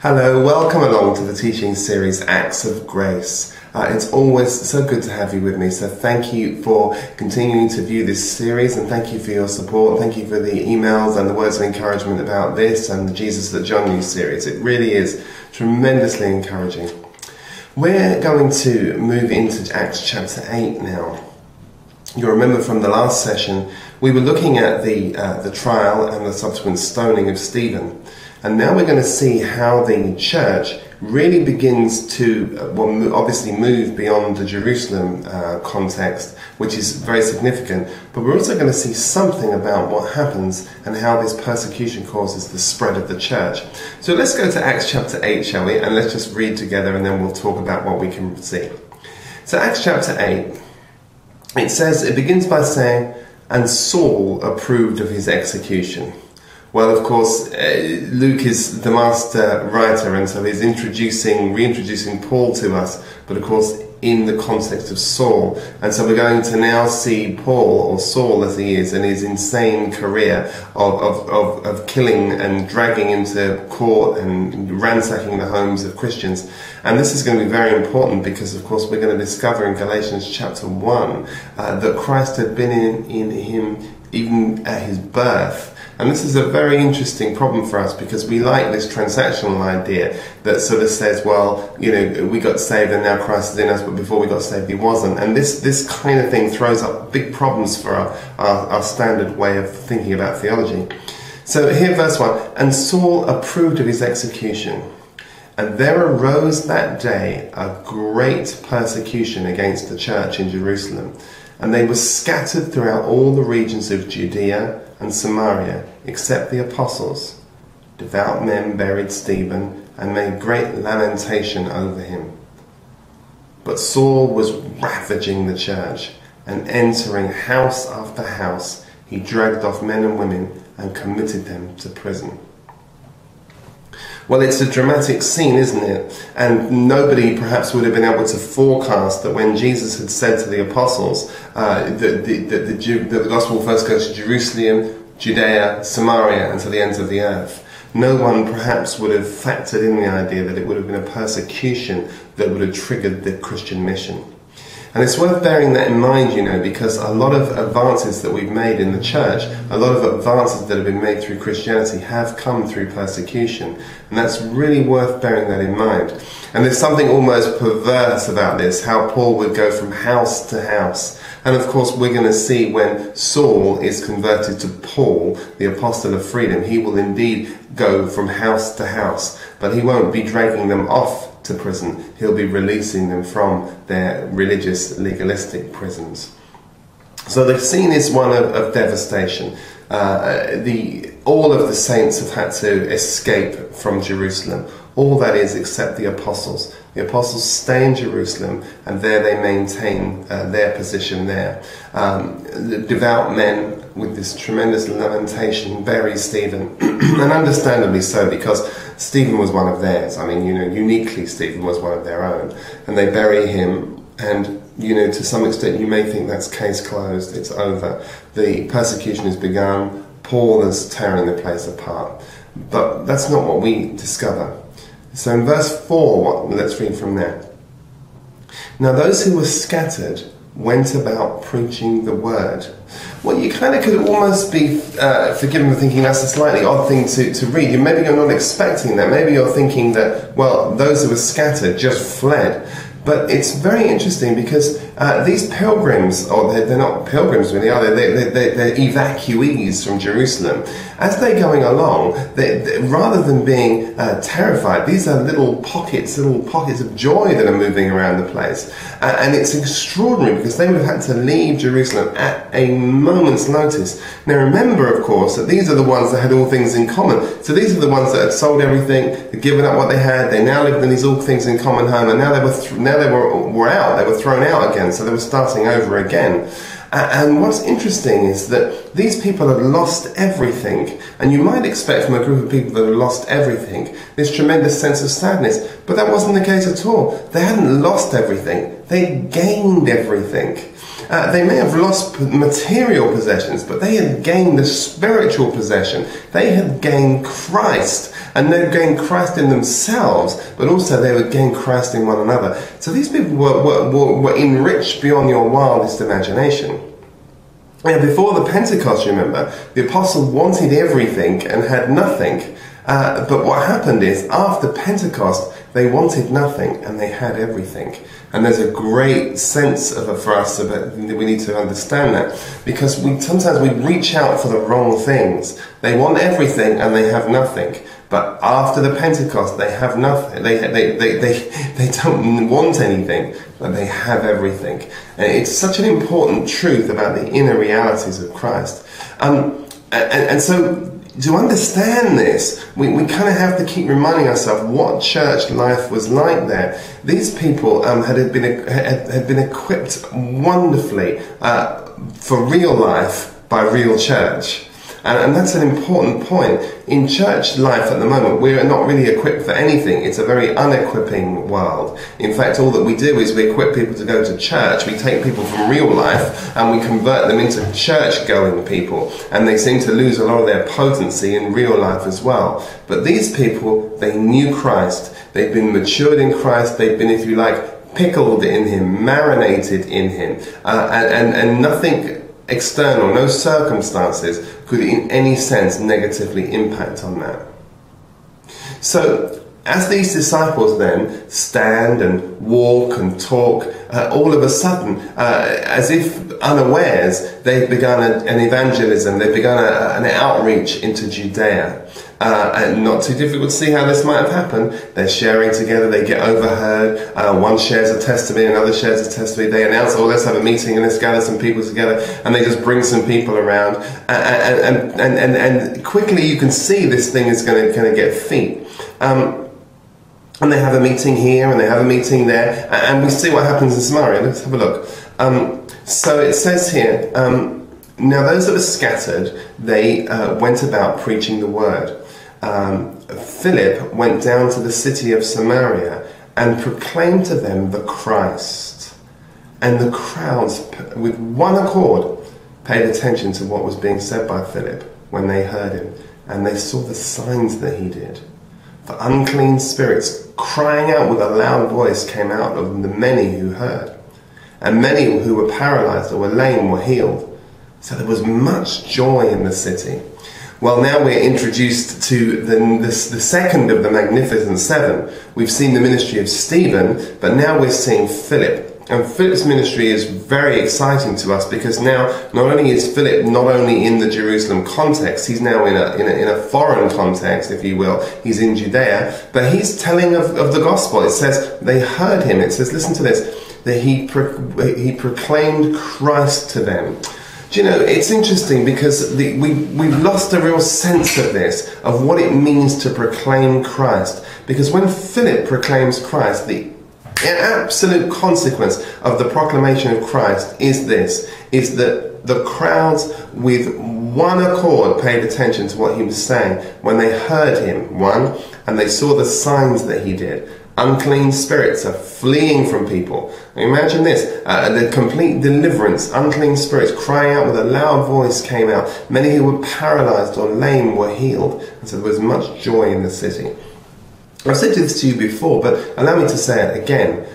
Hello, welcome along to the teaching series Acts of Grace. It's always so good to have you with me, so thank you for continuing to view this series, and thank you for your support. Thank you for the emails and the words of encouragement about this and the Jesus That John Knew series. It really is tremendously encouraging. We're going to move into Acts chapter 8 now. You'll remember from the last session we were looking at the trial and the subsequent stoning of Stephen. And now we're going to see how the church really begins to, obviously move beyond the Jerusalem context, which is very significant. But we're also going to see something about what happens and how this persecution causes the spread of the church. So let's go to Acts chapter 8, shall we? And let's just read together and then we'll talk about what we can see. So Acts chapter 8, it says, it begins by saying, "And Saul approved of his execution." Well, of course, Luke is the master writer, and so he's reintroducing Paul to us, but of course in the context of Saul. And so we're going to now see Paul, or Saul as he is, in his insane career of killing and dragging into court and ransacking the homes of Christians. And this is going to be very important because, of course, we're going to discover in Galatians chapter 1 that Christ had been in him even at his birth. And this is a very interesting problem for us because we like this transactional idea that sort of says, well, you know, we got saved and now Christ is in us, but before we got saved he wasn't. And this kind of thing throws up big problems for our standard way of thinking about theology. So here verse 1, "And Saul approved of his execution. And there arose that day a great persecution against the church in Jerusalem. And they were scattered throughout all the regions of Judea and Samaria, except the apostles. Devout men buried Stephen and made great lamentation over him. But Saul was ravaging the church, and entering house after house, he dragged off men and women and committed them to prison." Well, it's a dramatic scene, isn't it? And nobody perhaps would have been able to forecast that when Jesus had said to the apostles that the gospel first goes to Jerusalem, Judea, Samaria, and to the ends of the earth. No one perhaps would have factored in the idea that it would have been a persecution that would have triggered the Christian mission. And it's worth bearing that in mind, you know, because a lot of advances that we've made in the church, a lot of advances that have been made through Christianity have come through persecution. And that's really worth bearing that in mind. And there's something almost perverse about this, how Paul would go from house to house. And of course, we're going to see when Saul is converted to Paul, the apostle of freedom, he will indeed go from house to house. But he won't be dragging them off to prison. He'll be releasing them from their religious, legalistic prisons. So the scene is one of devastation. All of the saints have had to escape from Jerusalem. All that is except the apostles. The apostles stay in Jerusalem, and there they maintain their position there. The devout men, with this tremendous lamentation, bury Stephen, and understandably so, because Stephen was one of theirs. I mean, you know, uniquely Stephen was one of their own. And they bury him, and, you know, to some extent you may think that's case closed, it's over. The persecution has begun, Paul is tearing the place apart. But that's not what we discover. So in verse 4, let's read from there. "Now those who were scattered went about preaching the word." Well, you kind of could almost be forgiven for thinking that's a slightly odd thing to read. Maybe you're not expecting that. Maybe you're thinking that, well, those who were scattered just fled. But it's very interesting because these pilgrims, or they're not pilgrims really, are they? They're evacuees from Jerusalem. As they're going along, rather than being terrified, these are little pockets of joy that are moving around the place. And it's extraordinary because they would have had to leave Jerusalem at a moment's notice. Now remember, of course, that these are the ones that had all things in common. So these are the ones that had sold everything, had given up what they had, they now lived in these all things in common home, and now they were out, they were thrown out again, so they were starting over again. And what's interesting is that these people had lost everything, and you might expect from a group of people that had lost everything this tremendous sense of sadness, but that wasn't the case at all. They hadn't lost everything, they gained everything. They may have lost material possessions, but they had gained the spiritual possession. They had gained Christ, and they gained Christ in themselves, but also they would gain Christ in one another. So these people were enriched beyond your wildest imagination. Now, before the Pentecost, remember, the apostle wanted everything and had nothing. But what happened is, after Pentecost, they wanted nothing and they had everything. And there's a great sense for us that we need to understand that, because sometimes we reach out for the wrong things. They want everything and they have nothing. But after the Pentecost, they have nothing. They don't want anything, but they have everything. And it's such an important truth about the inner realities of Christ. And so, to understand this, we kind of have to keep reminding ourselves what church life was like there. These people had been equipped wonderfully for real life by real church. And that's an important point. In church life at the moment, we're not really equipped for anything. It's a very unequipping world. In fact, all that we do is we equip people to go to church. We take people from real life and we convert them into church-going people. And they seem to lose a lot of their potency in real life as well. But these people, they knew Christ. They've been matured in Christ. They've been, if you like, pickled in Him, marinated in Him. And nothing external, no circumstances could in any sense negatively impact on that. So as these disciples then stand and walk and talk, all of a sudden, as if unawares, they've begun an evangelism, they've begun an outreach into Judea. And not too difficult to see how this might have happened. They're sharing together, they get overheard, one shares a testimony, another shares a testimony, they announce, oh, let's have a meeting and let's gather some people together, and they just bring some people around, and quickly you can see this thing is going to get feet. And they have a meeting here and they have a meeting there, and we see what happens in Samaria. Let's have a look. So it says here, now those that were scattered, they went about preaching the word. Phillip went down to the city of Samaria and proclaimed to them the Christ. And the crowds, with one accord, paid attention to what was being said by Philip when they heard him. And they saw the signs that he did. For unclean spirits, crying out with a loud voice, came out of the many who heard. And many who were paralyzed or were lame were healed. So there was much joy in the city. Well, now we're introduced to the second of the Magnificent Seven. We've seen the ministry of Stephen, but now we're seeing Philip. And Philip's ministry is very exciting to us, because now not only is Philip not only in the Jerusalem context, he's now in a foreign context, if you will. He's in Judea, but he's telling of the gospel. It says they heard him. It says, listen to this, that he proclaimed Christ to them. Do you know, it's interesting because we've lost a real sense of this, of what it means to proclaim Christ. Because when Philip proclaims Christ, the absolute consequence of the proclamation of Christ is that the crowds with one accord paid attention to what he was saying when they heard him, one, and they saw the signs that he did. Unclean spirits are fleeing from people. Imagine this, the complete deliverance. Unclean spirits crying out with a loud voice came out. Many who were paralyzed or lame were healed. And so there was much joy in the city. I've said this to you before, but allow me to say it again.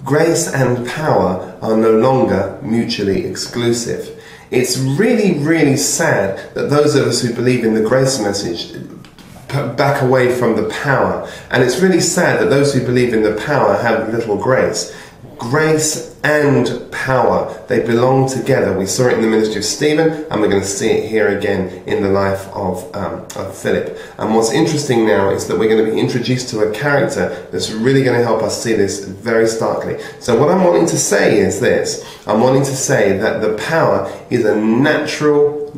Grace and power are no longer mutually exclusive. It's really, really sad that those of us who believe in the grace message back away from the power. And it's really sad that those who believe in the power have little grace. Grace and power, they belong together. We saw it in the ministry of Stephen, and we're going to see it here again in the life of Philip. And what's interesting now is that we're going to be introduced to a character that's really going to help us see this very starkly. So what I'm wanting to say is this. I'm wanting to say that the power is a natural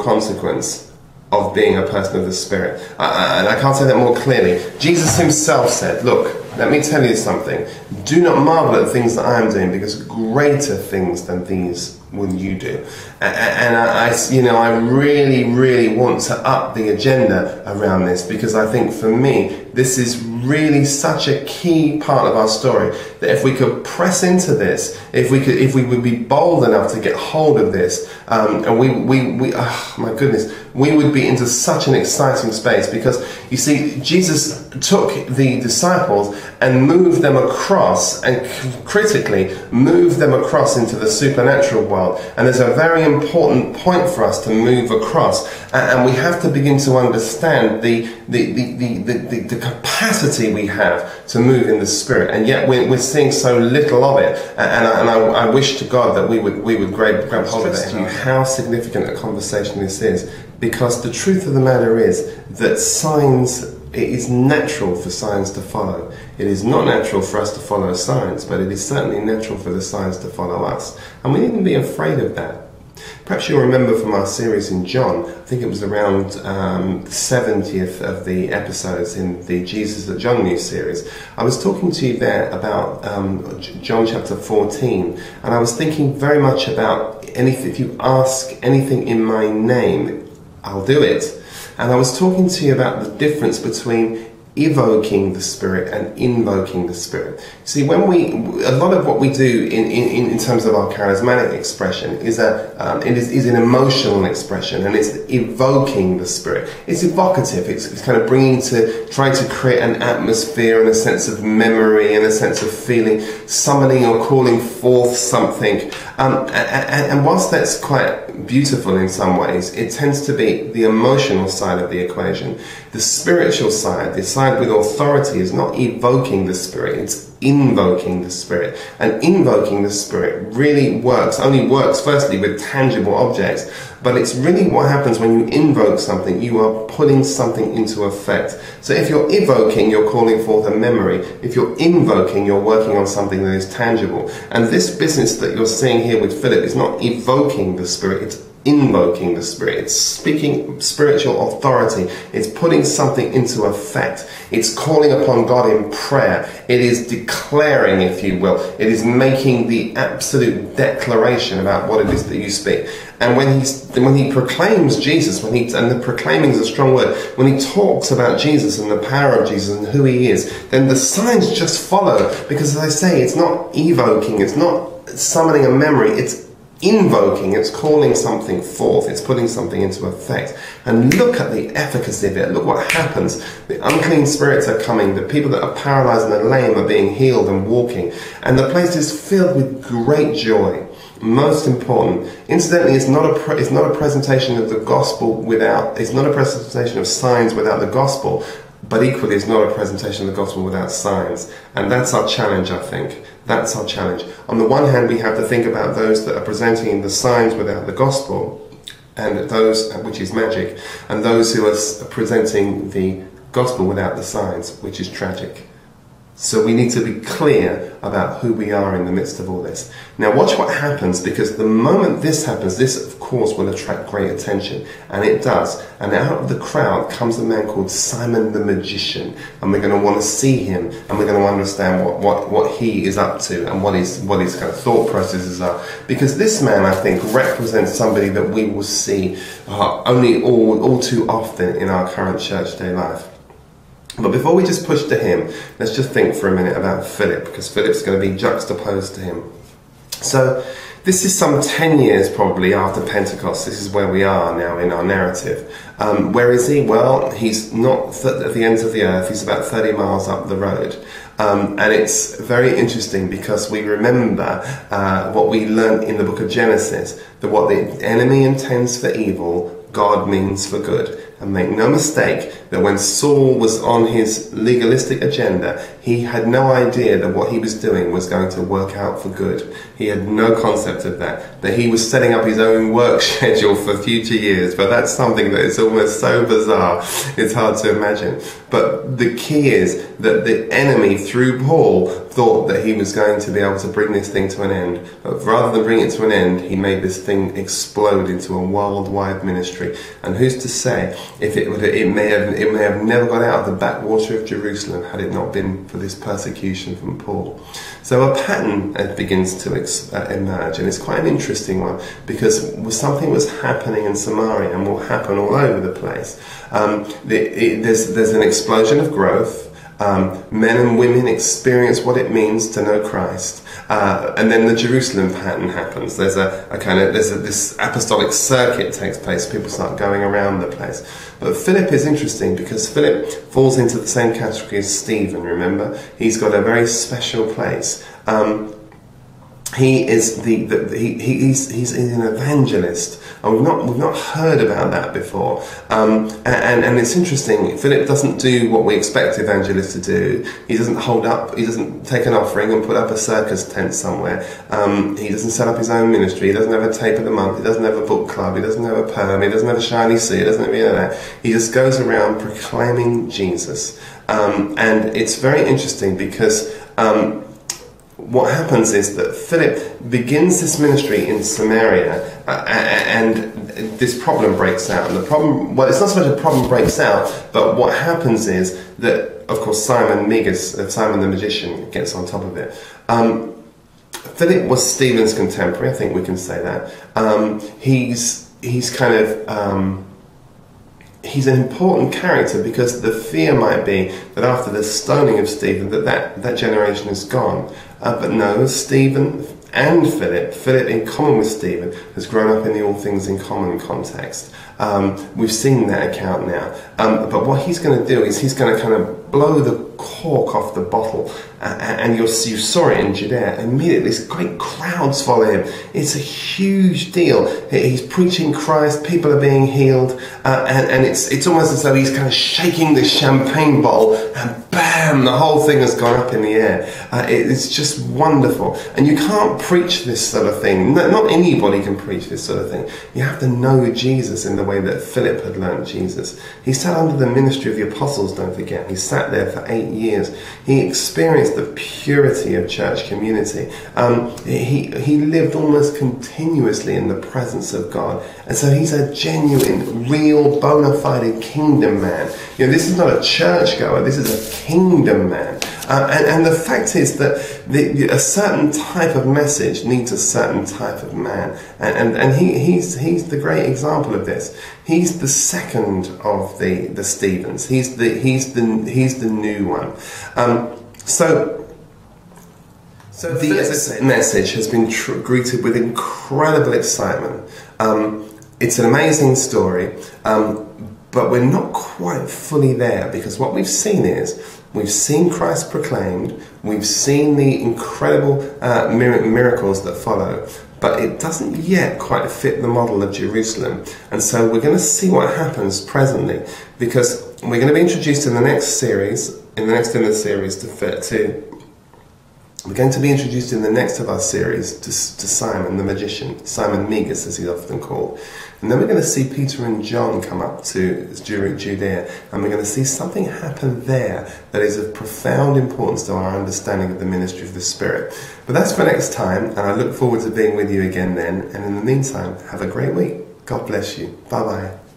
consequence of being a person of the Spirit. And I can't say that more clearly. Jesus himself said, look, let me tell you something. Do not marvel at the things that I am doing, because greater things than these will you do? And I really, really want to up the agenda around this, because I think for me, this is really such a key part of our story, that if we could press into this, if we would be bold enough to get hold of this, and oh my goodness, we would be into such an exciting space. Because you see, Jesus took the disciples and moved them across, and critically moved them across into the supernatural world. And there's a very important point for us to move across, and we have to begin to understand the capacity we have to move in the Spirit, and yet we're seeing so little of it. And I wish to God that we would grab hold of it. How significant a conversation this is, because the truth of the matter is that signs, it is natural for signs to follow. It is not natural for us to follow signs, but it is certainly natural for the signs to follow us. And we needn't be afraid of that. Perhaps you'll remember from our series in John, I think it was around the 70th of the episodes in the Jesus that John Knew series. I was talking to you there about John chapter 14, and I was thinking very much about if you ask anything in my name, I'll do it. And I was talking to you about the difference between evoking the Spirit and invoking the Spirit. See, a lot of what we do in terms of our charismatic expression is an emotional expression, and it's evoking the Spirit. It's evocative. It's kind of trying to create an atmosphere and a sense of memory and a sense of feeling, summoning or calling forth something. And whilst that's quite beautiful in some ways, it tends to be the emotional side of the equation. The spiritual side, the side with authority, is not evoking the Spirit, it's invoking the Spirit. And invoking the Spirit really only works firstly with tangible objects, but it's really what happens when you invoke something. You are putting something into effect. So if you're evoking, you're calling forth a memory. If you're invoking, you're working on something that is tangible. And this business that you're seeing here with Philip is not evoking the Spirit, it's invoking the Spirit. It's speaking spiritual authority. It's putting something into effect. It's calling upon God in prayer. It is declaring, if you will. It is making the absolute declaration about what it is that you speak. And when he proclaims Jesus, and the proclaiming is a strong word, when he talks about Jesus and the power of Jesus and who he is, then the signs just follow. Because as I say, it's not evoking, it's not summoning a memory, it's invoking, it's calling something forth, it's putting something into effect. And look at the efficacy of it. Look what happens. The unclean spirits are coming, the people that are paralyzed and the lame are being healed and walking, and the place is filled with great joy. Most important, incidentally, it's not a presentation of the gospel it's not a presentation of signs without the gospel, but equally it's not a presentation of the gospel without signs. And that's our challenge, I think. That's our challenge. On the one hand, we have to think about those that are presenting the signs without the gospel, and those, which is magic, and those who are presenting the gospel without the signs, which is tragic. So we need to be clear about who we are in the midst of all this. Now watch what happens, because the moment this happens, this of course will attract great attention, and it does. And out of the crowd comes a man called Simon the magician, and we're going to want to see him, and we're going to understand what he is up to, and what his kind of thought processes are. Because this man, I think, represents somebody that we will see only all too often in our current church day life. But before we just push to him, let's just think for a minute about Philip, because Philip's going to be juxtaposed to him. So this is some 10 years probably after Pentecost. This is where we are now in our narrative. Where is he? Well, he's not at the ends of the earth. He's about 30 miles up the road. And it's very interesting, because we remember what we learned in the book of Genesis, that what the enemy intends for evil, God means for good. And make no mistake that when Saul was on his legalistic agenda, he had no idea that what he was doing was going to work out for good. He had no concept of that he was setting up his own work schedule for future years. But that's something that is almost so bizarre, it's hard to imagine. But the key is that the enemy, through Paul, thought that he was going to be able to bring this thing to an end. But rather than bring it to an end, he made this thing explode into a worldwide ministry. And who's to say if it may have never got out of the backwater of Jerusalem had it not been for this persecution from Paul. So a pattern begins to emerge, and it's quite an interesting one, because something was happening in Samaria and will happen all over the place. There's an explosion of growth. Men and women experience what it means to know Christ, and then the Jerusalem pattern happens. There's this apostolic circuit takes place. People start going around the place. But Philip is interesting because Philip falls into the same category as Stephen. Remember, he's got a very special place. He's an evangelist, and we've not heard about that before. And it's interesting. Philip doesn't do what we expect evangelists to do. He doesn't take an offering and put up a circus tent somewhere. He doesn't set up his own ministry. He doesn't have a tape of the month. He doesn't have a book club. He doesn't have a perm. He doesn't have a shiny suit. He doesn't have any of that. He just goes around proclaiming Jesus. And it's very interesting because what happens is that Philip begins this ministry in Samaria, and this problem breaks out. And the problem, well, it's not so much a problem breaks out, but what happens is that, of course, Simon the magician, gets on top of it. Philip was Stephen's contemporary, I think we can say that. He's an important character because the fear might be that after the stoning of Stephen that generation is gone. But no, Stephen and Philip in common with Stephen, has grown up in the all things in common context. We've seen that account now. But what he's going to do is he's going to kind of blow the cork off the bottle, and you saw it in Judea. Immediately, great crowds follow him. It's a huge deal. He's preaching Christ. People are being healed, and it's almost as though he's kind of shaking the champagne bottle, and bam, the whole thing has gone up in the air. It's just wonderful. And you can't preach this sort of thing. Not anybody can preach this sort of thing. You have to know Jesus in the way that Philip had learned Jesus. He sat under the ministry of the apostles, don't forget. He sat there for 8 years. He experienced the purity of church community. He lived almost continuously in the presence of God. And so he's a genuine, real, bona fide kingdom man. You know, this is not a churchgoer, this is a kingdom man. And the fact is that a certain type of message needs a certain type of man, and he's the great example of this. He's the second of the Stephens. He's the new one. So the message has been greeted with incredible excitement. It's an amazing story. But we're not quite fully there, because what we've seen is, we've seen Christ proclaimed, we've seen the incredible miracles that follow, but it doesn't yet quite fit the model of Jerusalem. And so we're going to see what happens presently, because we're going to be introduced in the next series, we're going to be introduced in the next of our series to Simon the magician, Simon Megas as he's often called. And then we're going to see Peter and John come up to Judea, and we're going to see something happen there that is of profound importance to our understanding of the ministry of the Spirit. But that's for next time, and I look forward to being with you again then. And in the meantime, have a great week. God bless you. Bye-bye.